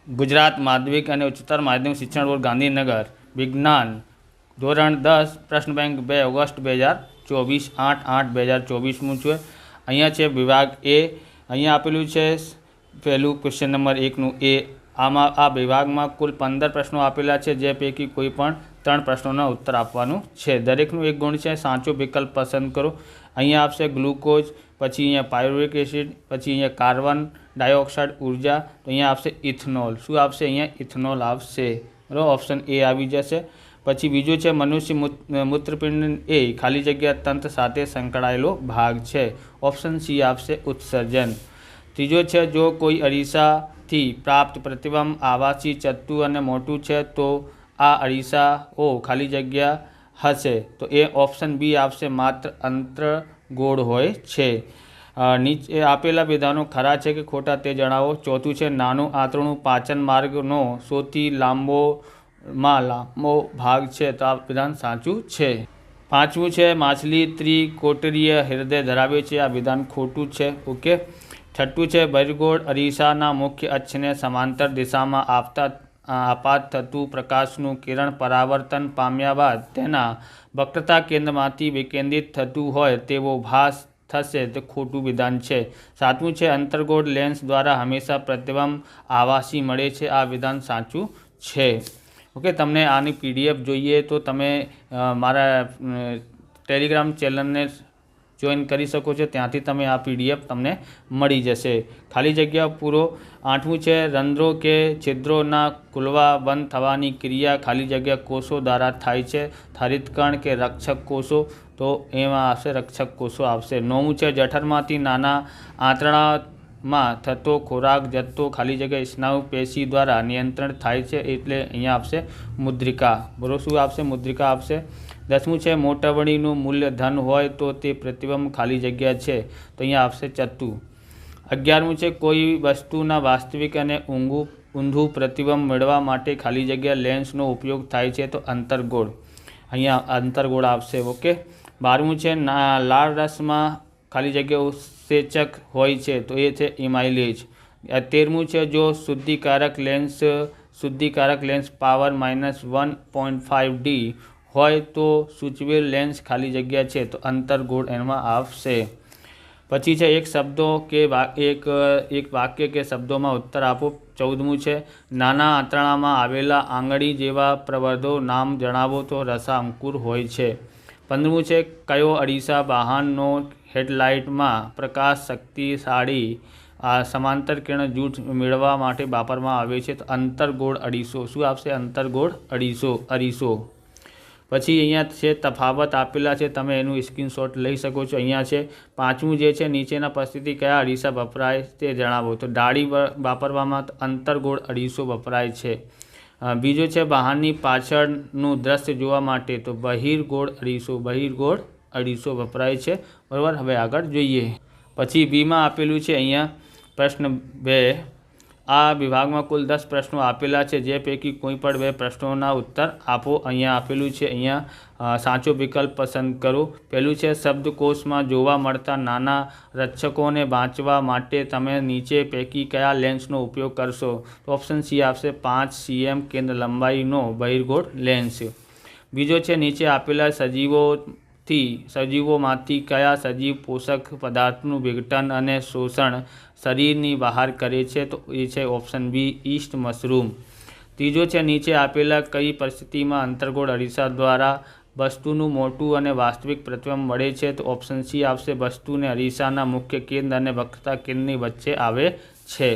गुजरात माध्यमिक और उच्चतर माध्यमिक शिक्षण बोर्ड गांधीनगर विज्ञान धोरण 10 प्रश्न बैंक 2 ऑगस्ट 2024 8/8/2024 छे। अहींया छे विभाग ए। अहींया आपेलू छे पहलू क्वेश्चन नंबर 1 नु ए। आमां आ विभागमां कुल 15 प्रश्नों आपेला छे, जे पैकी कोईपण 3 प्रश्नों उत्तर आपवानुं छे। दरेकनो एक गुण छे। साचो विकल्प पसंद करो। अहींया आपशे ग्लूकोज, पछी अहींया पायरुवेक एसिड, पछी अहींया कार्बन डाइऑक्साइड ऊर्जा, तो अहींया आपशे इथेनॉल। शुं आपशे? अहींया इथेनॉल आपशे। बराबर, ऑप्शन ए आवी जशे। पछी बीजो छे मनुष्य मूत्रपिंड ए खाली जग्या तंत्र साथे संकळायेलो भाग छे। ऑप्शन सी आपशे उत्सर्जन। तीजो छे जो कोई अरीसा थी प्राप्त प्रतिबिंब आवासी चत्तु अने मोटू छे तो आ अरीसाओ खाली जग्या हशे, तो ए ऑप्शन बी आपशे मात्र अंतर्गोળ होय छे। नीचे आपेला विधानों खरा छे कि खोटा ते जणावो। चौथुं छे नानुं आंतरडुं पाचन मार्गनो सौथी लांबो भाग छे, तो आ विधान साचुं छे। पांचमुं छे माछली त्रिकोटरीय हृदय धरावे छे, आ विधान खोटुं छे। ओके। छठ्ठुं छे बहिर्गोળ अरीसाना मुख्य अक्षने समांतर दिशामां आपात थतुं प्रकाशनुं किरण परावर्तन पाम्या बाद तेना वक्रता केंद्रमांथी विकेंद्रित थतुं होय तेवो भास थशे, तो खोटुं विधान छे। सातमुं छे अंतर्गोળ लेंस द्वारा हमेशा प्रतिबिंब आवासी मळे छे, आ विधान साचुं छे। ओके। तमने आनी पीडीएफ जोईए तो तमे मारा टेलिग्राम चेनल ने જોઈન કરી શકો છો, ત્યાંથી તમે આ પીડીએફ તમને મળી જશે। ખાલી જગ્યા પૂરો। આઠમું છે રંધ્રો કે છિદ્રોના ખુલવા બંધ થવાની ક્રિયા ખાલી જગ્યા કોષો દ્વારા થાય છે, હરિતકણ કે રક્ષક કોષો, તો એમાં આવશે રક્ષક કોષો આવશે। નવમું છે જઠરમાંથી નાના આંતરડામાં થતો ખોરાક જથ્થો ખાલી જગ્યા સ્નાયુ પેશી દ્વારા નિયંત્રણ થાય છે, એટલે અહીંયા આવશે મુદ્રિકા। બરોબર, શું આવશે? મુદ્રિકા આવશે। 10મું છે મોટવણીનું મૂલ્ય ધન હોય તો તે પ્રતિબિંબ ખાલી જગ્યા છે, તો અહીંયા આવશે ચત્તુ। 11મું છે કોઈ વસ્તુના વાસ્તવિક અને ઊંધું પ્રતિબિંબ મેળવવા માટે ખાલી જગ્યા લેન્સનો ઉપયોગ થાય છે, તો અંતર્ગોળ, અહીંયા અંતર્ગોળ આવશે। ઓકે। 12મું છે લાળ રસમાં ખાલી જગ્યા ઉત્સેચક હોય છે, તો એ છે ઇમાઇલેજ। 13મું છે જો શુદ્ધિકારક લેન્સ પાવર -1.5D હોય તો સૂચવેલ લેન્સ ખાલી જગ્યા છે, તો અંતર્ગોળ એમાં આવશે। પછી છે એક શબ્દો કે એક વાક્ય કે શબ્દોમાં ઉત્તર આપો। 14મું છે નાના આંતરડામાં આવેલા આંગળી જેવા પ્રવર્ધો નામ જણાવો, તો રસા અંકુર હોય છે। 15મું છે કયો અરીસા વાહનનો હેડલાઇટમાં પ્રકાશ શક્તિશાળી સમાંતર કિરણ જૂથ મેળવવા માટે વાપરવામાં આવે છે, તો અંતર્ગોળ અરીસો। શું આવશે? અંતર્ગોળ અરીસો। પછી અહીંયા છે તફાવત આપેલા છે, તમે એનું સ્ક્રીનશોટ લઈ શકો છો। અહીંયા છે 5મું જે છે નીચેના પરિસ્થિતિ કયા અરીસા વપરાય તે જણાવો, તો ડાળી વાપરવામાં અંતર્ગોળ અરીસો વપરાય છે। બીજો છે વાહનની પાછળનું દ્રશ્ય જોવા માટે, તો બહિર્ગોળ અરીસો વપરાય છે। બરાબર, હવે આગળ જોઈએ। પછી બીમાં આપેલું છે અહીંયા પ્રશ્ન 2। आ विभाग में कुल 10 प्रश्नों आपेला है, जे पैकी कोईपण 2 प्रश्नों उत्तर आपो। अहींया आपेलू है, अहींया साचो विकल्प पसंद करो। पहलू है शब्दकोश में जोवा मळता नाना रक्षकों ने वाँचवा माटे तमे नीचे पैकी कया लेंसनो उपयोग करशो, तो ऑप्शन सी आपसे 5 cm केंद्र लंबाईनो बहिर्गोળ लेंस। बीजो है नीचे आपेला सजीवोमांथी कया सजीव पोषक पदार्थનું विघटन અને શોષણ શરીરની બહાર કરે છે, તો એ છે ઓપ્શન બી ઈસ્ટ મશરૂમ। ત્રીજો છે નીચે આપેલા કઈ પરિસ્થિતિમાં અંતર્ગોળ અરીસા દ્વારા વસ્તુનું મોટું અને વાસ્તવિક પ્રતિબિંબ મળે છે, તો ઓપ્શન સી આવશે વસ્તુને અરીસાના મુખ્ય કેન્દ્ર અને વક્રતા કેન્દ્રની વચ્ચે આવે છે।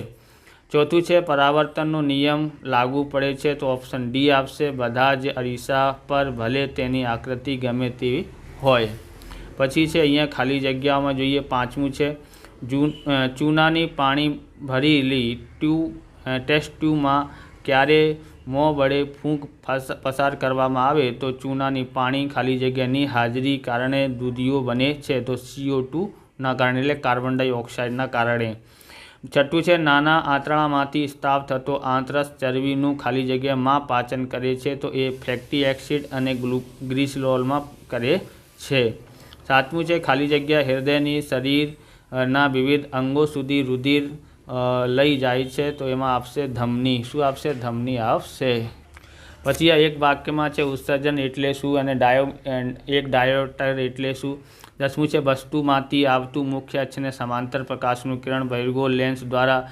ચોથું છે પરાવર્તનનો નિયમ લાગુ પડે છે, તો ઓપ્શન ડી આવશે બધા જ અરીસા પર ભલે તેની આકૃતિ ગમે તેવી હોય। પછી છે અહીંયા ખાલી જગ્યામાં જોઈએ। 5મું છે ચૂનાની પાણી ભરેલી ટેસ્ટ ટ્યુબમાં ક્યારે મોં વડે ફૂંક પસાર કરવામાં આવે, તો ચૂનાની પાણી ખાલી જગ્યાની હાજરી કારણે દૂધિયો બને છે, તો CO2ના કારણે, એટલે કાર્બન ડાયોક્સાઇડના કારણે। છઠ્ઠું છે નાના આંતરડામાંથી સ્ત્રાવ થતો આંતરસ ચરબીનું ખાલી જગ્યામાં પાચન કરે છે, તો એ ફેટી એસિડ અને ગ્લિસરોલમાં કરે છે। 7મું છે ખાલી જગ્યા હૃદયની શરીરના વિવિધ અંગો સુધી રુધિર લઈ જાય છે તો એમાં આપશે ધમની। શું આપશે? ધમની આપશે। પછી આ એક વાક્યમાં છે ઉત્સર્જન એટલે શું અને એક ડાયોપ્ટર એટલે શું। 10મું છે વસ્તુમાંથી આવતું મુખ્ય અક્ષને સમાંતર પ્રકાશનું કિરણ બહિર્ગોળ લેન્સ દ્વારા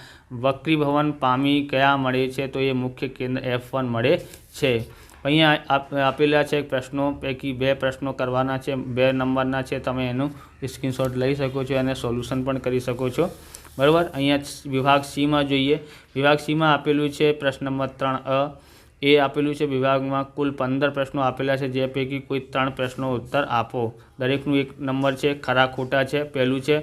વક્રીભવન પામી કયા મળે છે તો એ મુખ્ય કેન્દ્ર F1 મળે છે। અહીંયા આપેલા છે પ્રશ્નો પૈકી 2 પ્રશ્નો કરવાના છે, 2 નંબરના છે, તમે એનું સ્ક્રીનશોટ લઈ શકો છો અને સોલ્યુશન પણ કરી શકો છો, બરાબર। અહીંયા વિભાગ સીમાં જોઈએ। વિભાગ સીમાં આપેલું છે પ્રશ્ન નંબર 3A એ આપેલું છે। વિભાગમાં કુલ 15 પ્રશ્નો આપેલા છે, જે પૈકી કોઈ 3 પ્રશ્નો ઉત્તર આપો। દરેકનું 1 નંબર છે, ખરા ખોટા છે। પહેલું છે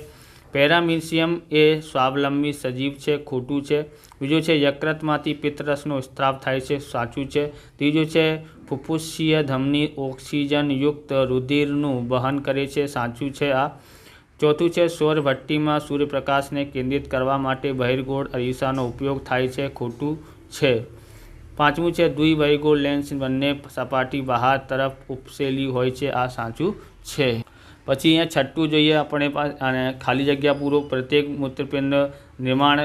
પેરામીશિયમ એ સ્વાવલંબી સજીવ છે, ખોટું છે। બીજું છે યકૃતમાંથી પિત્તરસનો સ્ત્રાવ થાય છે, સાચું છે। ત્રીજું છે ફુફ્ફુસીય ધમની ઓક્સિજનયુક્ત રુધિરનું વહન કરે છે, સાચું છે આ। ચોથું છે સૌર ભઠ્ઠીમાં સૂર્યપ્રકાશને કેન્દ્રિત કરવા માટે બહિર્ગોળ અરીસાનો ઉપયોગ થાય છે, ખોટું છે। પાંચમું છે દ્વિબહિર્ગોળ લેન્સ બંને સપાટી બહાર તરફ ઉપસેલી હોય છે, આ સાચું છે। પછી અહીંયા છઠ્ઠું જોઈએ આપણે અને ખાલી જગ્યા પૂરો। પ્રત્યેક મૂત્રપિંડ નિર્માણ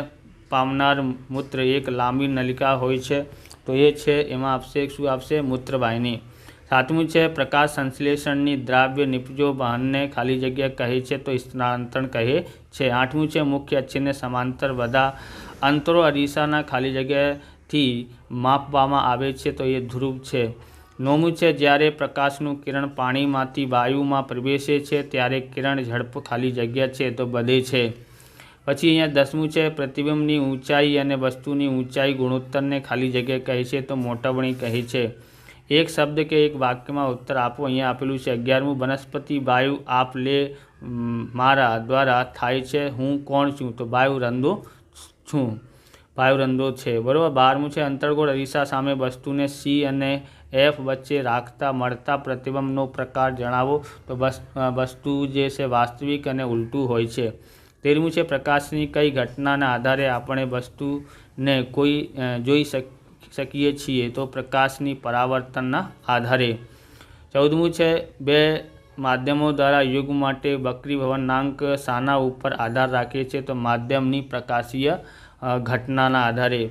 પામનાર મૂત્ર એક લાંબી નલિકા હોય છે, તો એ છે એમાં આપશે શું આપશે? મૂત્રવાહિની। સાતમું છે પ્રકાશ સંશ્લેષણની દ્રાવ્ય નિપજો વહનને ખાલી જગ્યા કહે છે, તો સ્થાનાંતરણ કહે છે। આઠમું છે મુખ્ય અક્ષને સમાંતર બધા અંતરો અરીસાના ખાલી જગ્યાથી માપવામાં આવે છે, તો એ ધ્રુવ છે। નવમું છે જ્યારે પ્રકાશનું કિરણ પાણીમાંથી વાયુમાં પ્રવેશે છે ત્યારે કિરણ ઝડપ ખાલી જગ્યા છે તો વધે છે। પછી અહીંયા 10મું છે પ્રતિબિંબની ઊંચાઈ અને વસ્તુની ઊંચાઈ ગુણોત્તરને ખાલી જગ્યા કહે છે, તો મોટવણી કહે છે। એક શબ્દ કે એક વાક્યમાં ઉત્તર આપો। અહીંયા આપેલું છે 11મું વનસ્પતિ વાયુ આપ લે મારા દ્વારા થાય છે, હું કોણ છું? તો વાયુરંધો છું, વાયુરંધો છે, બરાબર। 12મું છે અંતર્ગોળ અરીસા સામે વસ્તુને C અને F વચ્ચે રાખતા મળતા પ્રતિબિંબનો પ્રકાર જણાવો, તો વસ્તુ જે છે વાસ્તવિક અને ઉલટું હોય છે। 13મું છે પ્રકાશની કઈ ઘટનાના આધારે આપણે વસ્તુને જોઈ શકીએ છીએ, તો પ્રકાશની પરાવર્તનના આધારે। 14મું છે 2 માધ્યમો દ્વારા યુગ માટે વક્રીભવનાંક શાના ઉપર આધાર રાખે છે, તો માધ્યમની પ્રકાશીય ઘટનાના આધારે।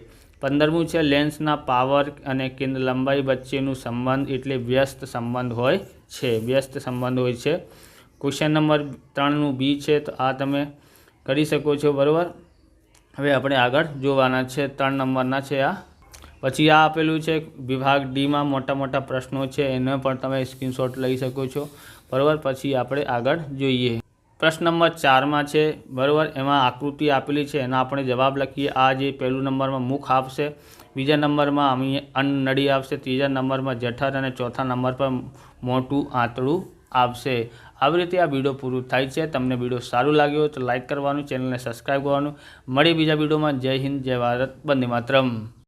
15મું છે લેન્સના પાવર અને કેન્દ્ર લંબાઈ વચ્ચેનું સંબંધ એટલે વ્યસ્ત સંબંધ હોય છે, વ્યસ્ત સંબંધ હોય છે। ક્વેશ્ચન નંબર 3નું B છે, તો આ તમે કરી શકો છો, બરાબર। હવે આપણે આગળ જોવાના છે, 3 નંબરના છે આ। પછી આ આપેલું છે વિભાગ ડીમાં મોટા મોટા પ્રશ્નો છે, એનો પણ તમે સ્ક્રીનશોટ લઈ શકો છો, બરાબર। પછી આપણે આગળ જોઈએ। પ્રશ્ન નંબર 4માં છે, બરાબર, એમાં આકૃતિ આપેલી છે, એના આપણે જવાબ લખીએ। આ જે પહેલું નંબરમાં મુખ આપશે, બીજા નંબરમાં અન્નનળી આવશે, ત્રીજા નંબરમાં જઠર અને ચોથા નંબર પર મોટું આંતરડું આવશે। આવી રીતે આ વિડીયો પૂરું થાય છે। તમને વિડીયો સારું લાગ્યો તો લાઇક કરવાનું, ચેનલને સબસ્ક્રાઈબ કરવાનું। મળીએ બીજા વિડીયોમાં। જય હિન્દ, જય ભારત, વંદે માતરમ।